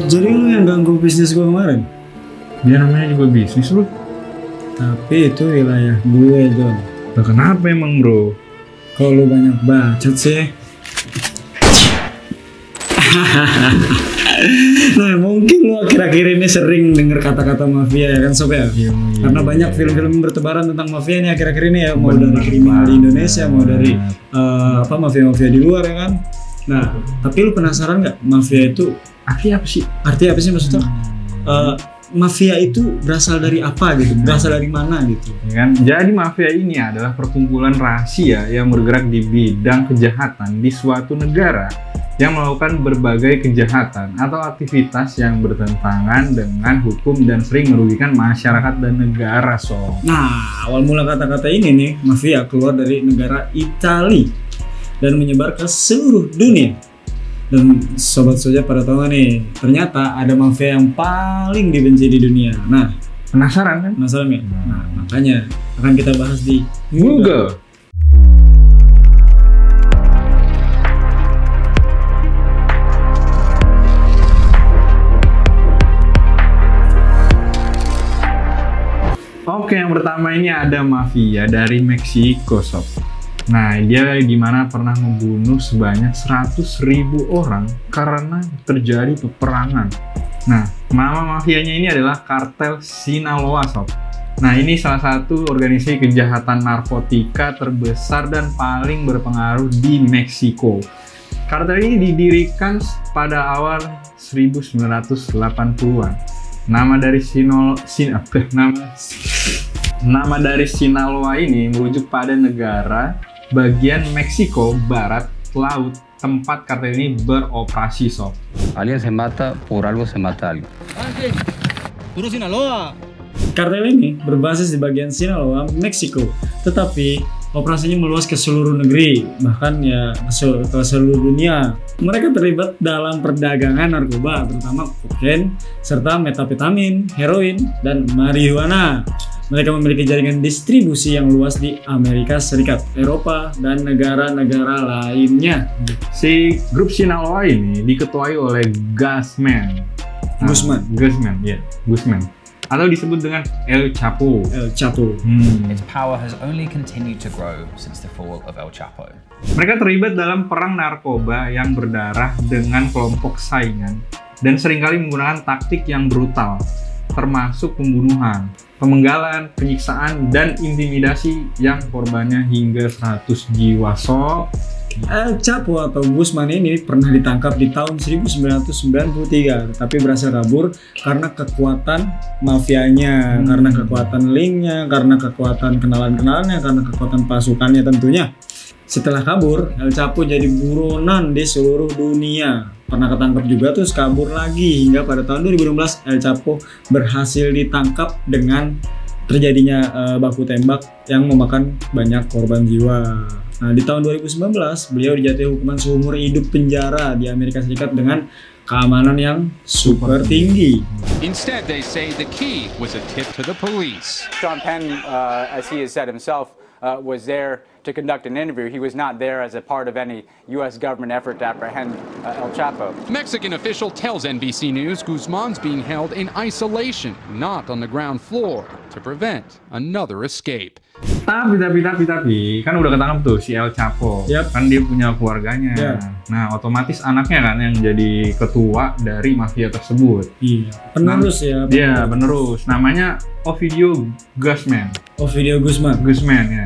Jadi lu yang ganggu bisnis gue kemarin? Dia namanya juga bisnis bro. Tapi itu wilayah gue, John. Nah, kenapa emang bro? Kalau lu banyak bacot sih. Nah mungkin lu akhir-akhir ini sering denger kata-kata mafia ya kan Sob ya? Iya. Karena banyak film-film bertebaran tentang mafia ini akhir-akhir ini ya. Mau dari kriminal di Indonesia, mau dari mafia-mafia di luar ya kan. Nah tapi lu penasaran nggak mafia itu Artinya apa sih? artinya apa sih maksudnya? Mafia itu berasal dari apa gitu? Berasal dari mana gitu? Ya kan? Jadi mafia ini adalah perkumpulan rahasia yang bergerak di bidang kejahatan di suatu negara yang melakukan berbagai kejahatan atau aktivitas yang bertentangan dengan hukum dan sering merugikan masyarakat dan negara. Nah, awal mula kata-kata ini nih, mafia keluar dari negara Italia dan menyebar ke seluruh dunia. Dan sobat soja pada tahu nih, ternyata ada mafia yang paling dibenci di dunia. Nah, Penasaran kan? penasaran nggak? Nah, makanya akan kita bahas di Google. Oke, yang pertama ini ada mafia dari Meksiko, Sob. Nah, dia gimana pernah membunuh sebanyak 100.000 orang karena terjadi peperangan. Nah, nama mafianya ini adalah kartel Sinaloa, Sob. Nah, ini salah satu organisasi kejahatan narkotika terbesar dan paling berpengaruh di Meksiko. Kartel ini didirikan pada awal 1980-an. Nama dari Sinaloa ini merujuk pada negara bagian Meksiko Barat Laut tempat kartel ini beroperasi, Sob. Alguien se mata, por algo se mata alguien. Puro Sinaloa. Kartel ini berbasis di bagian Sinaloa, Meksiko, tetapi operasinya meluas ke seluruh negeri, bahkan ya ke seluruh dunia. Mereka terlibat dalam perdagangan narkoba, terutama kokain, serta metafetamin, heroin, dan marijuana. Mereka memiliki jaringan distribusi yang luas di Amerika Serikat, Eropa, dan negara-negara lainnya. Si grup Sinaloa ini diketuai oleh Guzman. Guzman. Atau disebut dengan El Chapo. Its power has only continued to grow since the fall of El Chapo. Mereka terlibat dalam perang narkoba yang berdarah dengan kelompok saingan dan seringkali menggunakan taktik yang brutal, termasuk pembunuhan, pemenggalan, penyiksaan, dan intimidasi yang korbannya hingga 100 jiwa. El Chapo atau Guzman ini pernah ditangkap di tahun 1993, tapi berhasil kabur karena kekuatan mafianya, karena kekuatan linknya, karena kekuatan kenalan-kenalannya, karena kekuatan pasukannya tentunya. Setelah kabur, El Chapo jadi buronan di seluruh dunia. Pernah ketangkap juga terus kabur lagi hingga pada tahun 2016 El Chapo berhasil ditangkap dengan terjadinya baku tembak yang memakan banyak korban jiwa. Nah, di tahun 2019 beliau dijatuhi hukuman seumur hidup penjara di Amerika Serikat dengan keamanan yang super tinggi. Instead, they say the key was a tip to the police. Sean Penn, as he has said himself, was there to conduct an interview. He was not there as a part of any U.S. government effort to apprehend El Chapo. Mexican official tells NBC News Guzman's being held in isolation, not on the ground floor, to prevent another escape. Tapi, kan udah ketangkap tuh si El Chapo. Kan dia punya keluarganya. Nah, otomatis anaknya kan yang jadi ketua dari mafia tersebut. Iya, penerus ya. Iya, penerus. Namanya Ovidio Guzman. Guzman ya.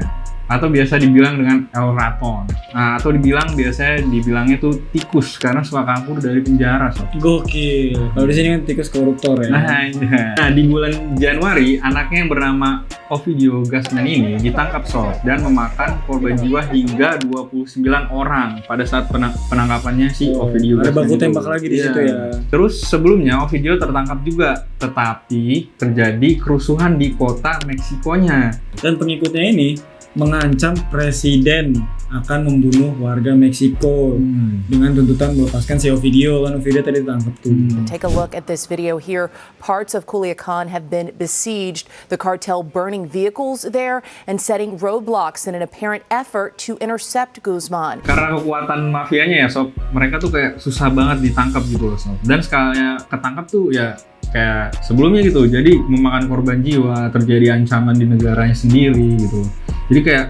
Atau biasa dibilang dengan El Raton. Nah, atau dibilangnya tuh tikus karena suka kabur dari penjara, Sob. Gokil. Kalau di sini kan tikus koruptor ya. Nah, di bulan Januari anaknya yang bernama Ovidio Guzman ini ditangkap, Sob, dan memakan korban jiwa hingga 29 orang pada saat penangkapannya si Ovidio Guzman. Ada baku tembak lagi di situ ya. Terus sebelumnya Ovidio tertangkap juga, tetapi terjadi kerusuhan di kota Meksikonya. Dan pengikutnya ini mengancam presiden akan membunuh warga Meksiko dengan tuntutan melepaskan si Ovidio. Kan Ovidio tadi ditangkap tuh. Take a look at this video here. Parts of Culiacan have been besieged. The cartel burning vehicles there and setting roadblocks in an apparent effort to intercept Guzman. Karena kekuatan mafianya ya sob, mereka tuh kayak susah banget ditangkap gitu loh sob. Dan sekalinya ketangkap tuh ya kayak sebelumnya gitu, jadi memakan korban jiwa, terjadi ancaman di negaranya sendiri gitu. Jadi kayak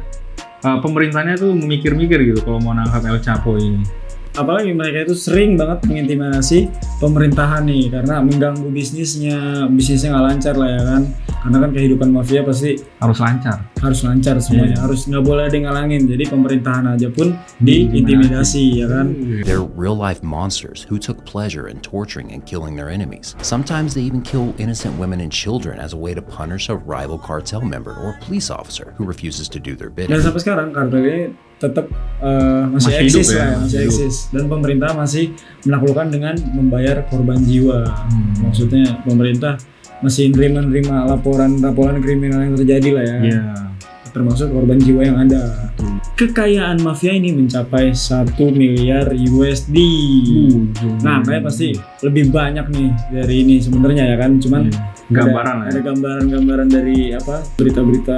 pemerintahnya tuh memikir-mikir gitu kalau mau nangkap El Chapo ini. Apalagi mereka itu sering banget mengintimidasi pemerintahan nih karena mengganggu bisnisnya nggak lancar lah ya kan, karena kan kehidupan mafia pasti harus lancar semuanya, harus nggak boleh ada yang ngalangin, jadi pemerintahan aja pun diintimidasi ya kan. They're real-life monsters who took pleasure in torturing and killing their enemies. Sometimes they even kill innocent women and children as a way to punish a rival cartel member or police officer who refuses to do their bidding. Dan sampai sekarang kartel ini tetap masih eksis lah, masih eksis, dan pemerintah masih menaklukkan dengan membayar korban jiwa. Maksudnya pemerintah masih menerima laporan kriminal yang terjadi lah ya, termasuk korban jiwa yang ada. Kekayaan mafia ini mencapai 1 miliar USD. Nah, kayak pasti lebih banyak nih dari ini sebenarnya ya kan, cuman ada gambaran-gambaran dari apa berita-berita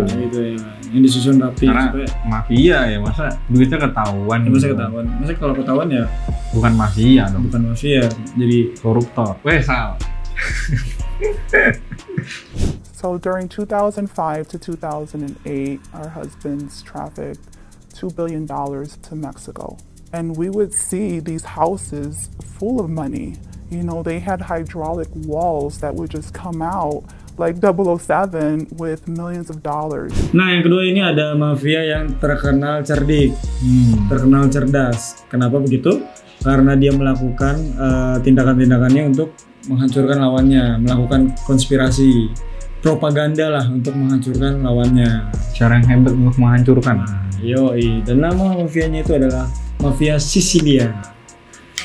gitu ya, yang disusun rapi. Karena supaya mafia ya, masa duitnya ketahuan. Ya, masa kalau ketahuan ya bukan mafia dong. Bukan mafia, jadi koruptor. Salah. So during 2005 to 2008, our husbands trafficked $2 billion to Mexico. And we would see these houses full of money. You know, they had hydraulic walls that would just come out like 007 with millions of dollars. Nah, yang kedua ini ada mafia yang terkenal cerdik, terkenal cerdas. Kenapa begitu? Karena dia melakukan tindakan-tindakannya untuk menghancurkan lawannya, melakukan konspirasi, propaganda lah untuk menghancurkan lawannya. Cara yang hebat untuk menghancurkan. Yoi, dan nama mafianya itu adalah Mafia Sicilia.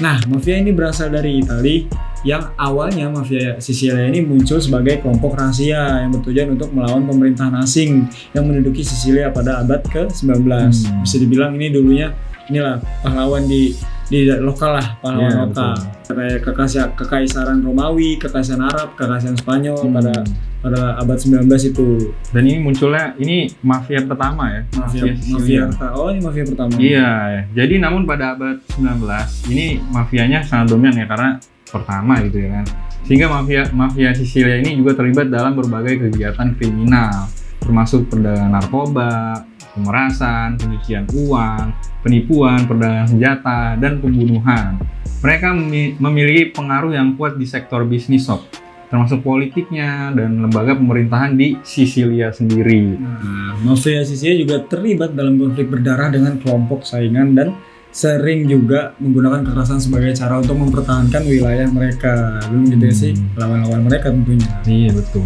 Nah, mafia ini berasal dari Italia, yang awalnya mafia Sicilia ini muncul sebagai kelompok rahasia yang bertujuan untuk melawan pemerintahan asing yang menduduki Sicilia pada abad ke-19. Bisa dibilang ini dulunya inilah pahlawan di lokal lah, pahlawan lokal. Kayak kekaisaran Romawi, kekaisaran Arab, kekaisaran Spanyol pada abad 19 itu. Dan ini munculnya, ini mafia pertama ya. Mafia ini mafia pertama. Iya, jadi namun pada abad 19 ini mafianya sangat dominan ya, karena pertama gitu ya kan. Sehingga mafia Sicilia ini juga terlibat dalam berbagai kegiatan kriminal, termasuk perdagangan narkoba, pemerasan, pencucian uang, penipuan, perdagangan senjata, dan pembunuhan. Mereka memiliki pengaruh yang kuat di sektor bisnis sob, termasuk politiknya dan lembaga pemerintahan di Sicilia sendiri. Mafia Sicilia juga terlibat dalam konflik berdarah dengan kelompok saingan dan sering juga menggunakan kekerasan sebagai cara untuk mempertahankan wilayah mereka. Belum gitu sih, lawan-lawan mereka tentunya. Iya, betul.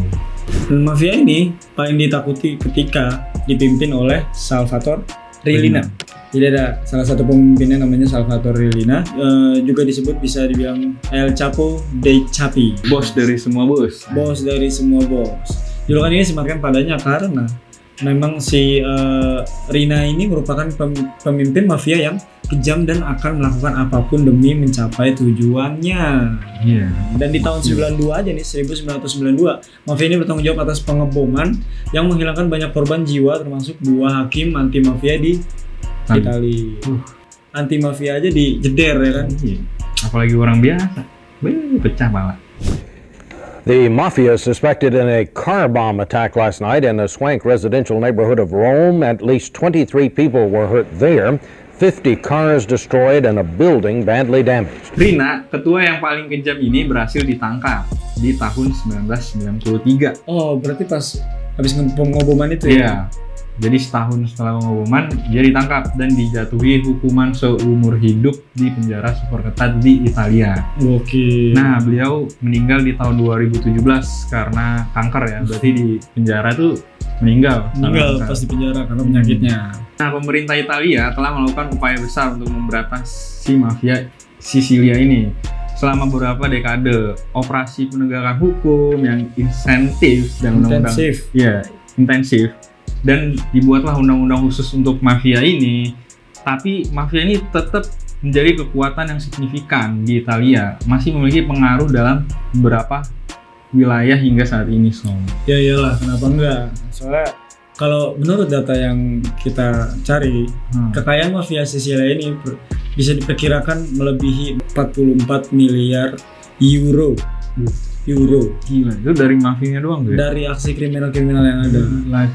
Dan mafia ini paling ditakuti ketika dipimpin oleh Salvatore Riina. Jadi ada salah satu pemimpinnya namanya Salvatore Riina, juga disebut bisa dibilang El Chapo dei Chapi, bos dari semua bos. Bos dari semua bos. Julukan ini disematkan padanya karena memang si Riina ini merupakan pemimpin mafia yang kejam dan akan melakukan apapun demi mencapai tujuannya. Dan di tahun 92 aja nih, 1992, mafia ini bertanggung jawab atas pengeboman yang menghilangkan banyak korban jiwa, termasuk 2 hakim anti mafia di Italia. Anti mafia aja dijeder ya kan. Apalagi orang biasa, pecah pala. The mafia suspected in a car bomb attack last night in the swank residential neighborhood of Rome. At least 23 people were hurt there. 50 cars destroyed and a building badly damaged. Riina, ketua yang paling kejam ini berhasil ditangkap di tahun 1993. Oh, berarti pas habis pengeboman itu ya? Jadi setahun setelah pengeboman, dia ditangkap dan dijatuhi hukuman seumur hidup di penjara super ketat di Italia. Oke. Nah, beliau meninggal di tahun 2017 karena kanker ya. Berarti di penjara tuh meninggal pas di penjara karena penyakitnya. Nah, pemerintah Italia telah melakukan upaya besar untuk memberantas mafia Sicilia ini. Selama beberapa dekade, operasi penegakan hukum yang intensif dan undang-undang intensif dan dibuatlah undang-undang khusus untuk mafia ini. Tapi mafia ini tetap menjadi kekuatan yang signifikan di Italia, masih memiliki pengaruh dalam beberapa wilayah hingga saat ini. Ya iyalah, kenapa enggak? Soalnya kalau menurut data yang kita cari, kekayaan mafia Sisilia ini bisa diperkirakan melebihi 44 miliar euro. Gila, itu dari mafianya doang tuh ya? Dari aksi kriminal-kriminal yang ada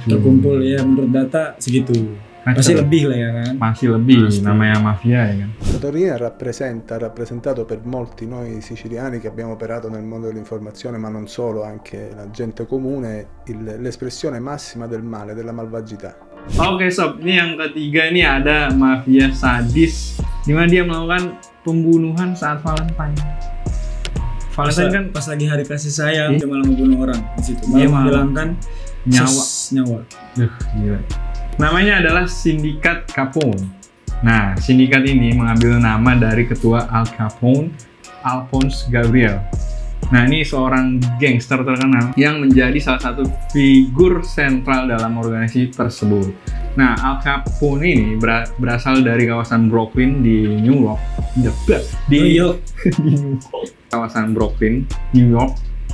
terkumpul ya, menurut data segitu. Pasti lebih lah ya kan? Pasti lebih, namanya mafia ya kan? Torino ha rappresentato per molti noi siciliani che abbiamo operato nel mondo dell'informazione, ma non solo, anche la gente comune, l'espressione massima del male, della malvagità. Oke sob, ini yang ketiga ini ada mafia sadis, dimana dia melakukan pembunuhan saat Valentine. Valentine kan pas lagi hari kasih sayang, dia malah membunuh orang di situ, malah menghilangkan nyawa. Gila. Namanya adalah Sindikat Capone. Nah, sindikat ini mengambil nama dari ketua Al Capone, Alphonse Gabriel. Nah, ini seorang gangster terkenal yang menjadi salah satu figur sentral dalam organisasi tersebut. Nah, Al Capone ini berasal dari kawasan Brooklyn di New York. Kawasan Brooklyn, New York,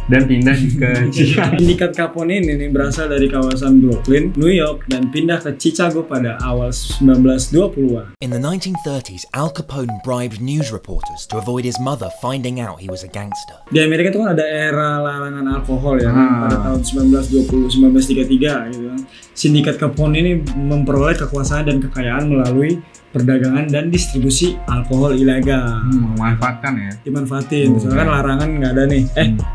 dan pindah ke Chicago. Sindikat Capone ini berasal dari kawasan Brooklyn, New York, dan pindah ke Chicago pada awal 1920-an. In the 1930s, Al Capone bribed news reporters to avoid his mother finding out he was a gangster. Di Amerika itu kan ada era larangan alkohol ya kan, pada tahun 1920-1933 gitu kan. Sindikat Capone ini memperoleh kekuasaan dan kekayaan melalui perdagangan dan distribusi alkohol ilegal. Memanfaatkan ya? Dimanfaatin, misalkan larangan nggak ada nih,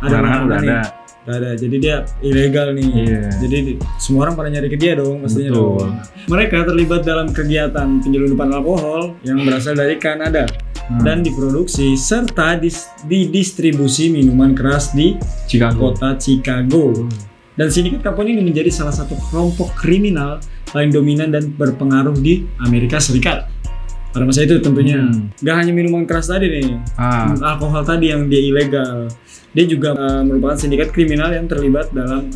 ada larangan nih. Nggak ada, jadi dia ilegal nih. Jadi semua orang pada nyari ke dia dong, pastinya dong. Mereka terlibat dalam kegiatan penyelundupan alkohol yang berasal dari Kanada dan diproduksi serta didistribusi minuman keras di kota Chicago. Dan sindikat Capone ini menjadi salah satu kelompok kriminal paling dominan dan berpengaruh di Amerika Serikat pada masa itu tentunya. Gak hanya minuman keras tadi nih, alkohol tadi yang dia ilegal, dia juga merupakan sindikat kriminal yang terlibat dalam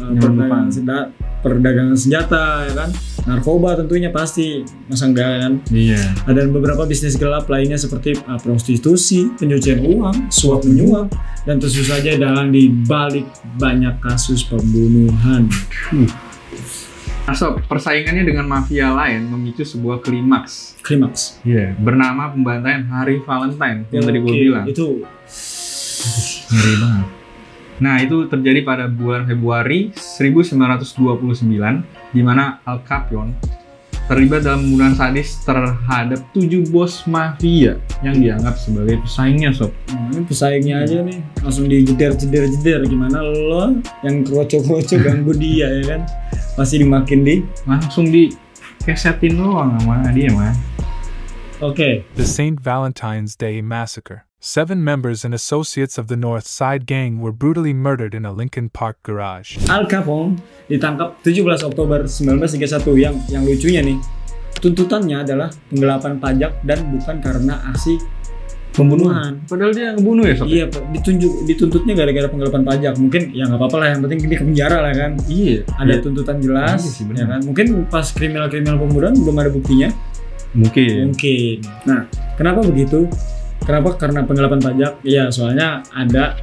perdagangan senjata, ya kan, narkoba tentunya pasti, masa enggak kan? Ada beberapa bisnis gelap lainnya seperti prostitusi, pencucian uang, suap menyuap, dan tentu saja dalam dibalik banyak kasus pembunuhan. Sob, persaingannya dengan mafia lain memicu sebuah klimaks. Bernama pembantaian Hari Valentine yang tadi gue bilang. Itu ngeri banget. Nah, itu terjadi pada bulan Februari 1929, di mana Al Capone terlibat dalam pembunuhan sadis terhadap 7 bos mafia yang dianggap sebagai pesaingnya, Sob. Ini pesaingnya aja nih, langsung dijeder, gimana lo yang kroco-kroco ganggu dia ya kan? Pasti langsung dikesetin doang sama dia, man. The St. Valentine's Day Massacre. 7 members and associates of the North Side Gang were brutally murdered in a Lincoln Park garage. Al Capone ditangkap 17 Oktober 1931. Yang lucunya nih, tuntutannya adalah penggelapan pajak dan bukan karena aksi pembunuhan. Padahal dia ngebunuh ya, Sob? Iya, dituntutnya gara-gara penggelapan pajak. Mungkin ya nggak apa-apa lah, yang penting dia ke penjara lah kan. Ada tuntutan jelas, ya kan. Mungkin pas kriminal pembunuhan belum ada buktinya. Mungkin. Nah, kenapa begitu? Kenapa? Karena penggelapan pajak. Iya, soalnya ada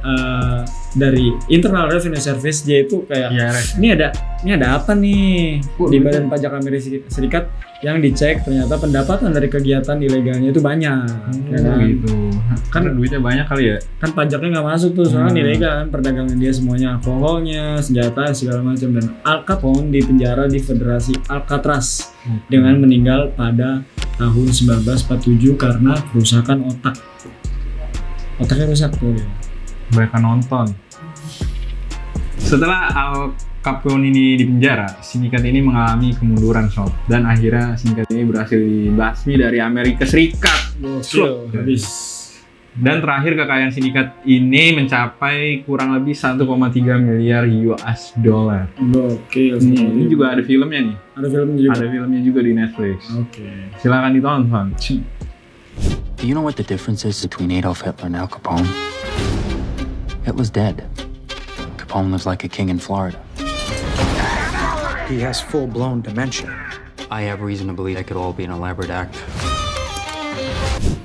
dari Internal Revenue Service, dia itu kayak ini ada apa nih di Badan Pajak Amerika Serikat, yang dicek ternyata pendapatan dari kegiatan ilegalnya itu banyak. Kan duitnya banyak kali ya. Kan pajaknya nggak masuk tuh, soalnya ilegal kan, perdagangan dia semuanya alkoholnya, senjata segala macam. Dan Al Capone dipenjara di Federasi Alcatraz dengan meninggal pada tahun 1947 karena kerusakan otak. Otaknya rusak tuh ya. Banyak nonton. Setelah Al Capone ini dipenjara, sindikat ini mengalami kemunduran, Sob. Dan akhirnya sindikat ini berhasil dibasmi dari Amerika Serikat. Dan terakhir kekayaan sindikat ini mencapai kurang lebih 1,3 miliar US dollar. Ini juga ada filmnya nih. Ada filmnya juga di Netflix. Silakan ditonton. Do you know what the difference is between Adolf Hitler and Al Capone? Hitler's dead. Capone lives like a king in Florida. He has full-blown dementia. I have reason to believe it could all be an elaborate act.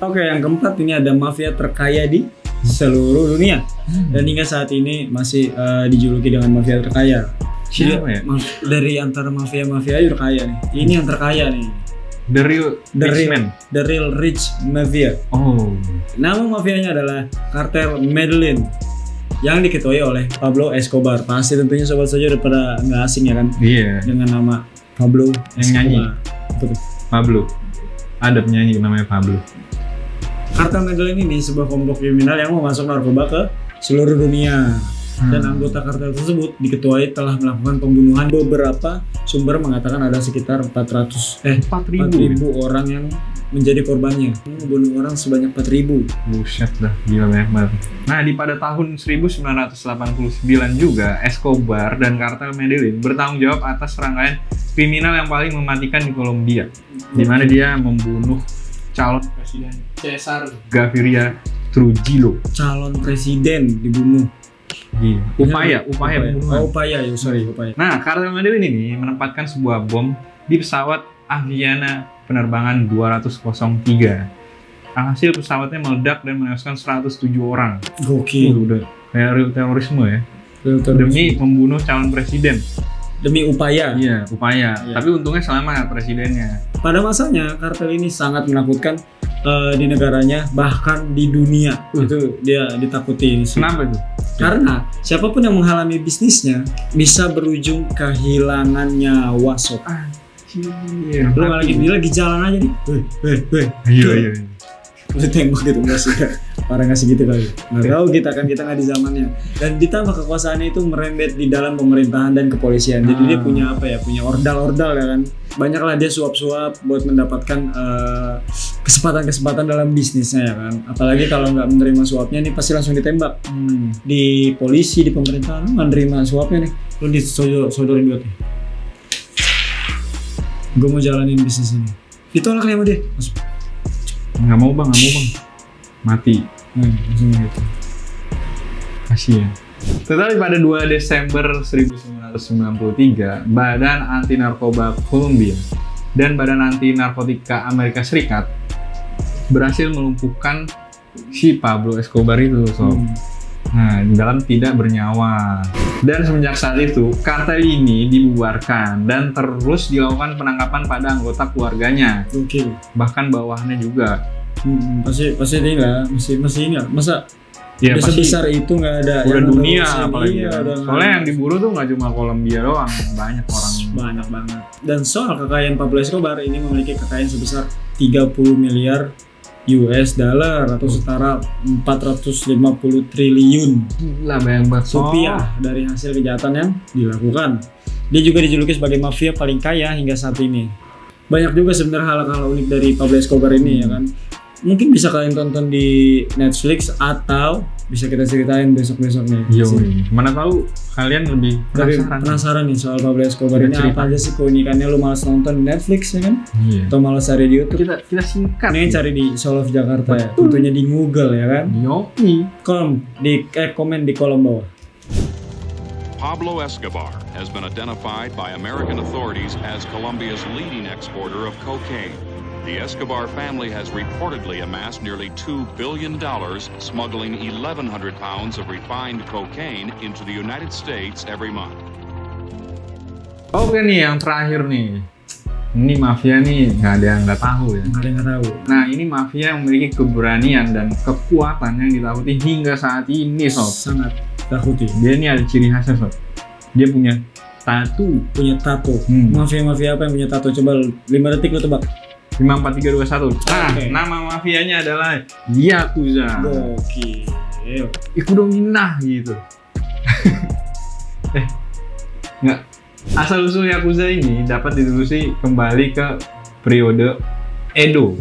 Oke, yang keempat ini ada mafia terkaya di seluruh dunia dan hingga saat ini masih dijuluki dengan mafia terkaya. Siapa ya? Dari antara mafia-mafia itu terkaya nih. Ini yang terkaya nih. The Real Rich Mafia. Oh. Nama mafianya adalah Kartel Medellin yang diketuai oleh Pablo Escobar. Pasti tentunya sobat saja udah pada nggak asing ya kan? Iya. Dengan nama Pablo yang Escobar. Nyanyi. Pablo. Ada penyanyi namanya Pablo. Kartel Medellin ini sebuah kelompok kriminal yang memasok narkoba ke seluruh dunia. Dan anggota kartel tersebut diketuai telah melakukan pembunuhan. Beberapa sumber mengatakan ada sekitar 4.000 orang yang menjadi korbannya. Membunuh orang sebanyak 4.000. Buset dah, gila banyak banget. Nah, pada tahun 1989 juga Escobar dan kartel Medellin bertanggung jawab atas rangkaian kriminal yang paling mematikan di Kolombia, di mana dia membunuh calon presiden Cesar Gaviria Trujillo. Calon presiden dibunuh. Upaya pembunuhan. Upaya. Nah, kartel Medellin ini menempatkan sebuah bom di pesawat Aviana penerbangan 203. Alhasil pesawatnya meledak dan menewaskan 107 orang. Gokil. Udah kayak terorisme ya. Demi membunuh calon presiden. Demi upaya. Iya, upaya. Tapi untungnya selamat presidennya. Pada masanya kartel ini sangat menakutkan di negaranya, bahkan di dunia. Itu dia ditakuti. Kenapa itu? Karena siapapun yang menghalangi bisnisnya bisa berujung kehilangan nyawa sob. Iya. Lu lagi jalan aja nih. Iya. Lu tembak gitu enggak sih? Parah nggak segitu kali. Nggak tahu kita nggak di zamannya. Dan ditambah kekuasaannya itu merembet di dalam pemerintahan dan kepolisian. Jadi dia punya punya ordal-ordal ya kan. Banyaklah dia suap-suap buat mendapatkan kesempatan-kesempatan dalam bisnisnya ya kan. Apalagi kalau nggak menerima suapnya nih pasti langsung ditembak. Di polisi, di pemerintahan nggak menerima suapnya nih, lu disodorin duit nih. Gue mau jalanin bisnis ini. Ditolak nih sama dia. Nggak mau bang. Mati. Langsung gitu. Kasian. Tetapi pada 2 Desember 1993, Badan Anti Narkoba Kolombia dan Badan Anti Narkotika Amerika Serikat berhasil melumpuhkan si Pablo Escobar itu, sob. Nah, dalam tidak bernyawa. Dan semenjak saat itu, kartel ini dibubarkan dan terus dilakukan penangkapan pada anggota keluarganya. Bahkan bawahannya juga. Pasti ini lah, masih ini lah. Masa ya, sebesar itu nggak ada. Udah dunia apalagi. Soalnya yang di diburu tuh nggak cuma Kolombia doang, banyak orang. Banyak banget. Dan soal kekayaan Pablo Escobar ini memiliki kekayaan sebesar 30 miliar US dollar atau setara 450 triliun rupiah dari hasil kejahatan yang dilakukan. Dia juga dijuluki sebagai mafia paling kaya hingga saat ini. Banyak juga sebenarnya hal-hal unik dari Pablo Escobar ini ya kan. Mungkin bisa kalian tonton di Netflix atau bisa kita ceritain besok-besok nih. Mana tahu kalian lebih penasaran nih soal Pablo Escobar ini apa aja sih keunikannya. Lu malas nonton di Netflix ya kan? Atau malas cari di YouTube? Kita singkat. Nih cari di Soul of Jakarta ya. Tentunya di Google ya kan? Komen di kolom bawah. Pablo Escobar has been identified by American authorities as Colombia's leading exporter of cocaine. The Escobar family has reportedly amassed nearly $2 billion smuggling 1,100 pounds of refined cocaine into the United States every month. Oke nih, yang terakhir nih. Ini mafia nih, nggak ada yang nggak tahu ya. Nggak ada yang nggak tahu. Nah, ini mafia yang memiliki keberanian dan kekuatan yang ditakuti hingga saat ini, sob. Sangat takuti. Dia ini ada ciri khasnya, sob. Dia punya tato. Mafia-mafia apa yang punya tato? Coba 5 detik lo tebak. 5, 4, 3, 2, 1. Nah, nama mafianya adalah Yakuza. Gokil. Ikudominah gitu. Nggak. Asal-usul Yakuza ini dapat ditelusuri kembali ke periode Edo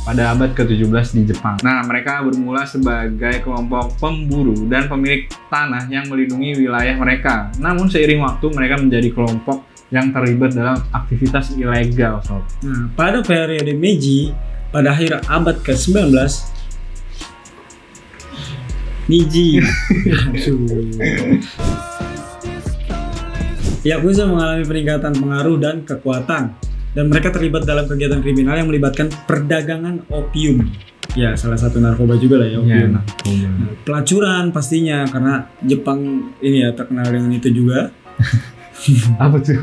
pada abad ke-17 di Jepang. Nah, mereka bermula sebagai kelompok pemburu dan pemilik tanah yang melindungi wilayah mereka. Namun seiring waktu mereka menjadi kelompok yang terlibat dalam aktivitas ilegal, sob. Nah, pada periode Meiji, pada akhir abad ke-19, Yakuza mengalami peningkatan pengaruh dan kekuatan, dan mereka terlibat dalam kegiatan kriminal yang melibatkan perdagangan opium. Ya, salah satu narkoba juga lah ya, opium. Nah, pelacuran pastinya, karena Jepang ini ya terkenal dengan itu juga. Apa tuh?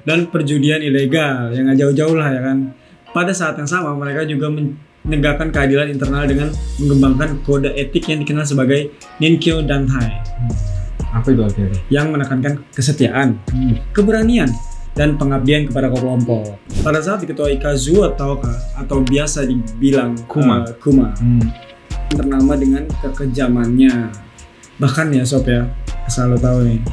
Dan perjudian ilegal yang gak jauh-jauh lah ya kan. Pada saat yang sama mereka juga menegakkan keadilan internal dengan mengembangkan kode etik yang dikenal sebagai Ninkyo Dantai. Apa itu artinya? Yang menekankan kesetiaan, keberanian, dan pengabdian kepada kelompok. Pada saat diketuai Kazuo Taoka atau biasa dibilang Kuma, ternama dengan kekejamannya. Bahkan ya sob ya, asal lo tahu nih,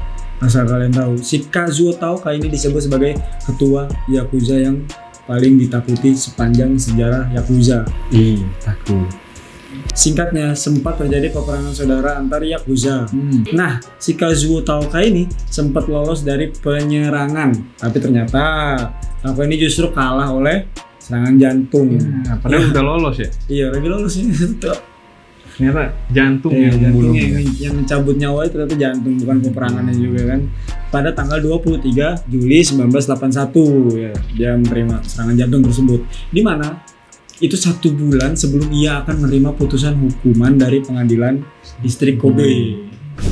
asal kalian tahu, si Kazuo Taoka ini disebut sebagai ketua Yakuza yang paling ditakuti sepanjang sejarah Yakuza. Takut. Singkatnya, sempat terjadi peperangan saudara antar Yakuza. Nah, si Kazuo Taoka ini sempat lolos dari penyerangan, tapi ternyata Taoka ini justru kalah oleh serangan jantung. Padahal udah lolos ya? Iya, lagi lolos ini. Ternyata jantung yang membunuh. Yang mencabut nyawa itu ternyata jantung, bukan peperangannya juga kan. Pada tanggal 23 Juli 1981 ya, dia menerima serangan jantung tersebut. Di mana itu 1 bulan sebelum ia akan menerima putusan hukuman dari pengadilan distrik Kobe.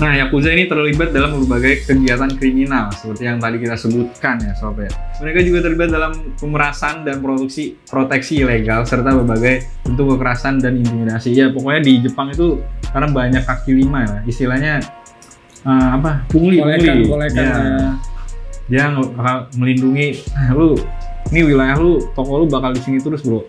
Nah, Yakuza ini terlibat dalam berbagai kegiatan kriminal seperti yang tadi kita sebutkan ya sob ya. Mereka juga terlibat dalam pemerasan dan proteksi ilegal serta berbagai bentuk kekerasan dan intimidasi. Ya pokoknya di Jepang itu karena banyak kaki lima ya, istilahnya pungli. Kolekan. Dia melindungi lu. Ini wilayah lu, toko lu bakal di sini terus bro.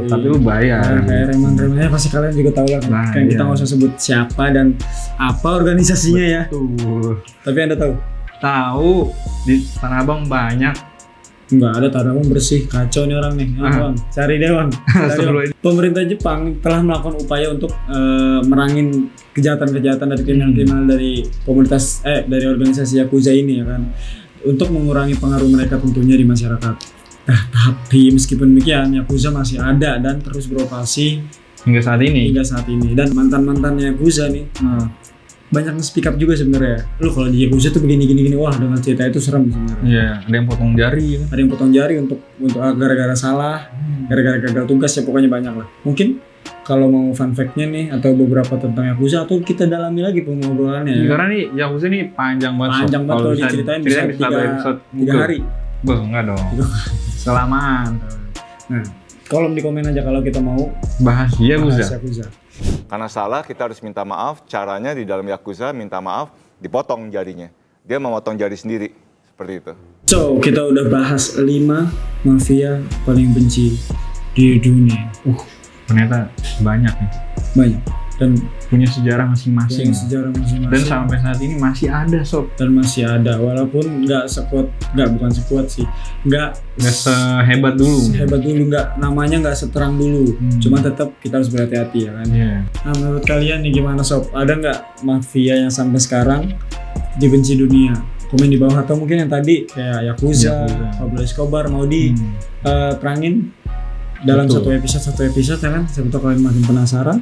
Tapi lu bayar. Kayak reman-remannya pasti kalian juga tahu lah. Kan kita nggak usah sebut siapa dan apa organisasinya. Betul. Ya. Tapi Anda tahu? Tahu, di Tanah Abang banyak. Enggak ada, Tanah Abang bersih, kacau nih orang nih. Bang, cari deh bang. Pemerintah Jepang telah melakukan upaya untuk merangin kejahatan-kejahatan dari kriminal-kriminal dari komunitas dari organisasi Yakuza ini ya kan. Untuk mengurangi pengaruh mereka tentunya di masyarakat. Tapi meskipun demikian, Yakuza masih ada dan terus beroperasi hingga saat ini. Dan mantan Yakuza nih banyak nge-speak up juga sebenarnya. Lu kalau di Yakuza tuh begini, wah dengan cerita itu serem sebenarnya. Iya, ada yang potong jari. Ada yang potong jari untuk gara-gara salah, gara-gara gagal tugas ya, pokoknya banyak lah. Mungkin kalau mau fun fact-nya nih atau beberapa tentang Yakuza, atau kita dalami lagi pengobrolannya. Karena nih Yakuza nih panjang banget. Kalau diceritain bisa 3 hari. Enggak dong. Kelamaan. Nah, kolom di komen aja kalau kita mau bahas Yakuza. Karena salah kita harus minta maaf. Caranya di dalam Yakuza minta maaf dipotong jarinya. Dia memotong jari sendiri seperti itu. So, kita udah bahas 5 mafia paling benci di dunia. Ternyata banyak nih. Banyak. Dan punya sejarah masing-masing. Dan sampai saat ini masih ada sob. Dan masih ada, walaupun nggak sehebat dulu. Namanya nggak seterang dulu. Cuma tetap kita harus berhati-hati ya kan. Nah, menurut kalian nih gimana sob? Ada nggak mafia yang sampai sekarang dibenci dunia? Komen di bawah, atau mungkin yang tadi kayak Yakuza, Pablo Escobar mau perangin dalam satu episode ya kan. Siapa tahu kalian makin penasaran?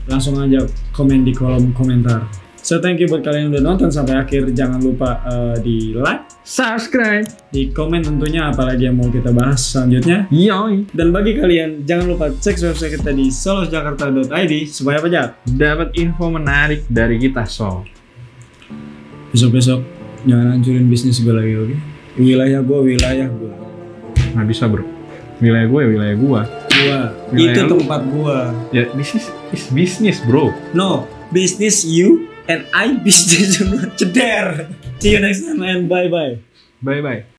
Langsung aja komen di kolom komentar. So thank you buat kalian yang udah nonton sampai akhir. Jangan lupa di like, subscribe, di komen tentunya apalagi yang mau kita bahas selanjutnya. Dan bagi kalian jangan lupa cek website kita di solosjakarta.id supaya apa aja dapat info menarik dari kita sob. Besok jangan hancurin bisnis gue lagi, oke? Wilayah gue. Nggak bisa bro. Wilayah gue. Itu tempat gua. Ya, this is business, bro. No, business you and I business ceder. See you next time and bye-bye. Bye-bye.